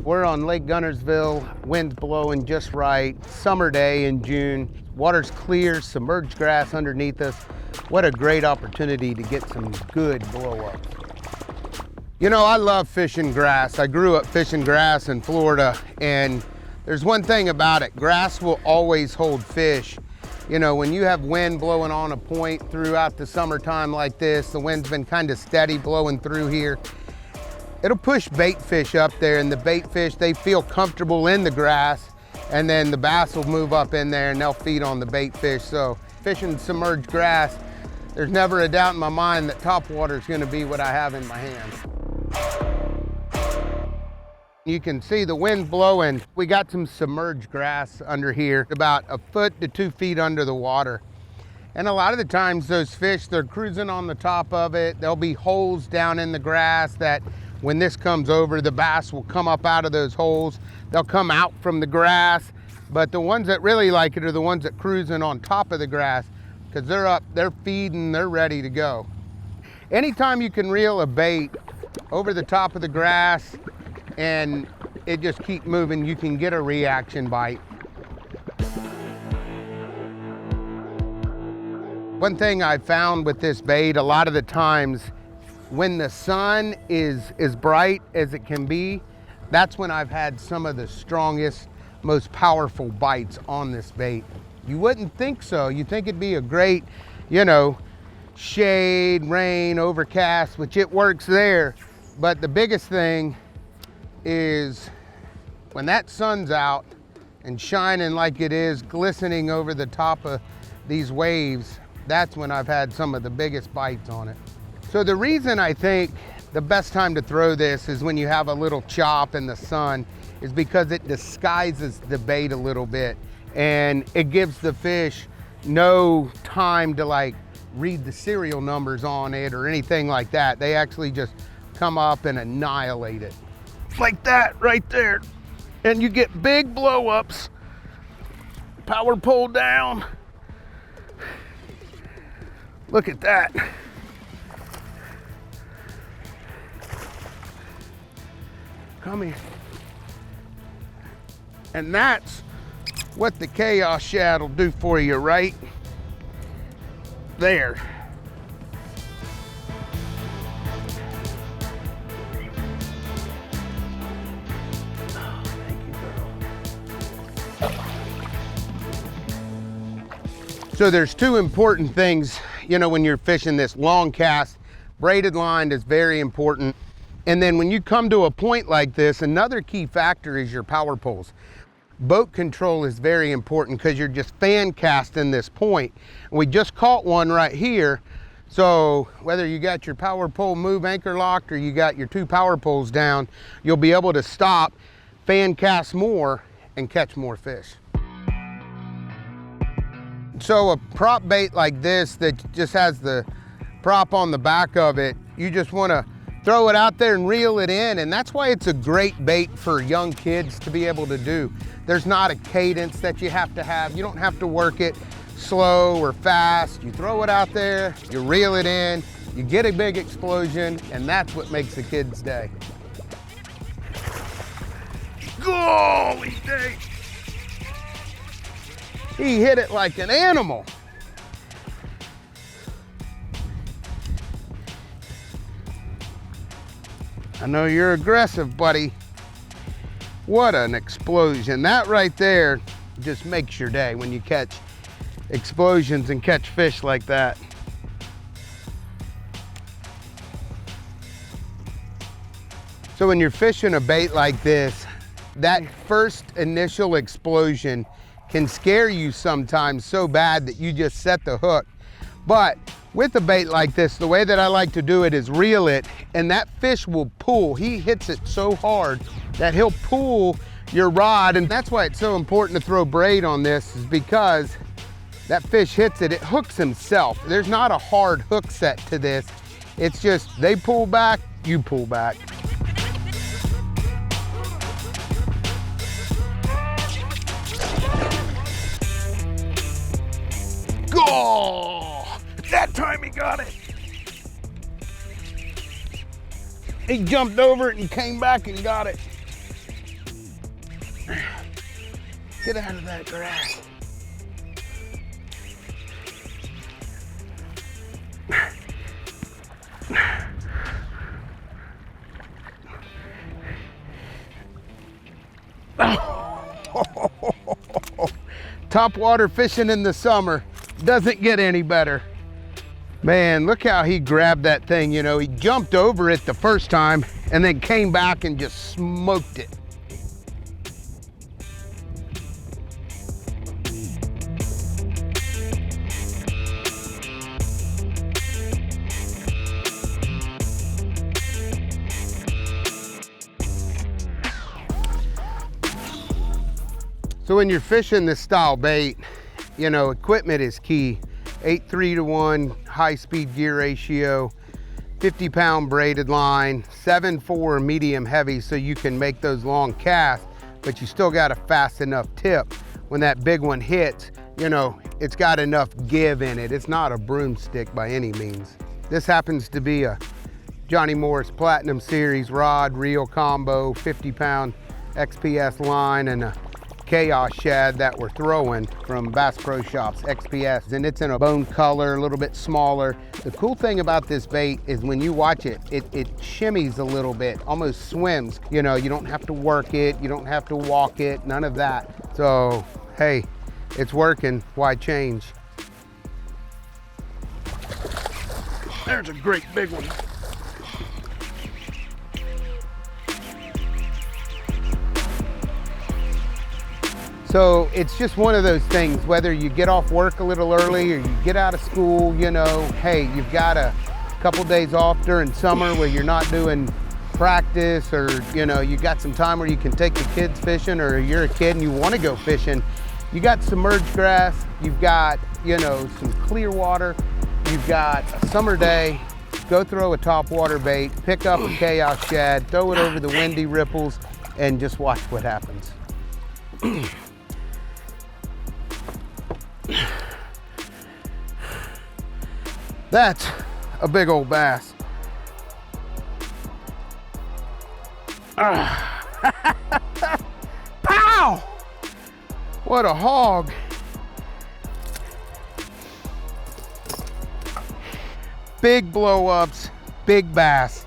We're on Lake Guntersville, wind's blowing just right, summer day in June. Water's clear, submerged grass underneath us. What a great opportunity to get some good blow-ups. You know, I love fishing grass. I grew up fishing grass in Florida, and there's one thing about it, grass will always hold fish. You know, when you have wind blowing on a point throughout the summertime like this, the wind's been kind of steady blowing through here, it'll push bait fish up there, and the bait fish, they feel comfortable in the grass, and then the bass will move up in there and they'll feed on the bait fish. So fishing submerged grass, there's never a doubt in my mind that topwater is going to be what I have in my hands. You can see the wind blowing. We got some submerged grass under here, about 1 foot to 2 feet under the water. And a lot of the times those fish, they're cruising on the top of it. There'll be holes down in the grass that when this comes over, the bass will come up out of those holes. They'll come out from the grass, but the ones that really like it are the ones that cruising on top of the grass, because they're up, they're feeding, they're ready to go. Anytime you can reel a bait over the top of the grass and it just keep moving, you can get a reaction bite. One thing I found with this bait, a lot of the times, when the sun is as bright as it can be, that's when I've had some of the strongest, most powerful bites on this bait. You wouldn't think so. You think it'd be a great, you know, shade, rain, overcast, which it works there. But the biggest thing is when that sun's out and shining like it is, glistening over the top of these waves, that's when I've had some of the biggest bites on it. So the reason I think the best time to throw this is when you have a little chop in the sun, is because it disguises the bait a little bit and it gives the fish no time to like read the serial numbers on it or anything like that. They actually just come up and annihilate it. Like that right there. And you get big blow-ups. Power pull down. Look at that. Come here. And that's what the chaos shad will do for you right there. Oh, thank you, girl. So there's two important things, you know, when you're fishing this long cast. Braided line is very important. And then when you come to a point like this, another key factor is your power poles. Boat control is very important because you're just fan casting this point. And we just caught one right here. So whether you got your power pole move anchor locked or you got your 2 power poles down, you'll be able to stop, fan cast more, and catch more fish. So a prop bait like this that just has the prop on the back of it, you just want to throw it out there and reel it in, and that's why it's a great bait for young kids to be able to do. There's not a cadence that you have to have. You don't have to work it slow or fast. You throw it out there, you reel it in, you get a big explosion, and that's what makes a kid's day. Golly day! He hit it like an animal. I know you're aggressive, buddy. What an explosion. That right there just makes your day when you catch explosions and catch fish like that. So when you're fishing a bait like this, that first initial explosion can scare you sometimes so bad that you just set the hook. But with a bait like this, the way that I like to do it is reel it, and that fish will pull. He hits it so hard that he'll pull your rod, and that's why it's so important to throw braid on this, is because that fish hits it, it hooks himself. There's not a hard hook set to this. It's just they pull back, you pull back. Oh, that time he got it. He jumped over it and came back and got it. Get out of that grass. Topwater fishing in the summer doesn't get any better. Man, look how he grabbed that thing. You know, he jumped over it the first time and then came back and just smoked it. So when you're fishing this style bait, you know, equipment is key. 8:3 to 1 high-speed gear ratio, 50-pound braided line, 7/4 medium heavy, so you can make those long casts, but you still got a fast enough tip. When that big one hits, you know, it's got enough give in it. It's not a broomstick by any means. This happens to be a Johnny Morris Platinum Series rod, reel combo, 50-pound XPS line, and a Chaos shad that we're throwing from Bass Pro Shops, XPS, and it's in a bone color, a little bit smaller. The cool thing about this bait is when you watch it, it shimmies a little bit, almost swims. You know, you don't have to work it, you don't have to walk it, none of that. So, hey, it's working, why change? There's a great big one. So it's just one of those things, whether you get off work a little early or you get out of school, you know, hey, you've got a couple days off during summer where you're not doing practice, or, you know, you got some time where you can take the kids fishing, or you're a kid and you want to go fishing. You got submerged grass, you've got, you know, some clear water, you've got a summer day, go throw a topwater bait, pick up a Chaos shad, throw it over the windy ripples, and just watch what happens. That's a big old bass. Pow! What a hog. Big blow ups, big bass.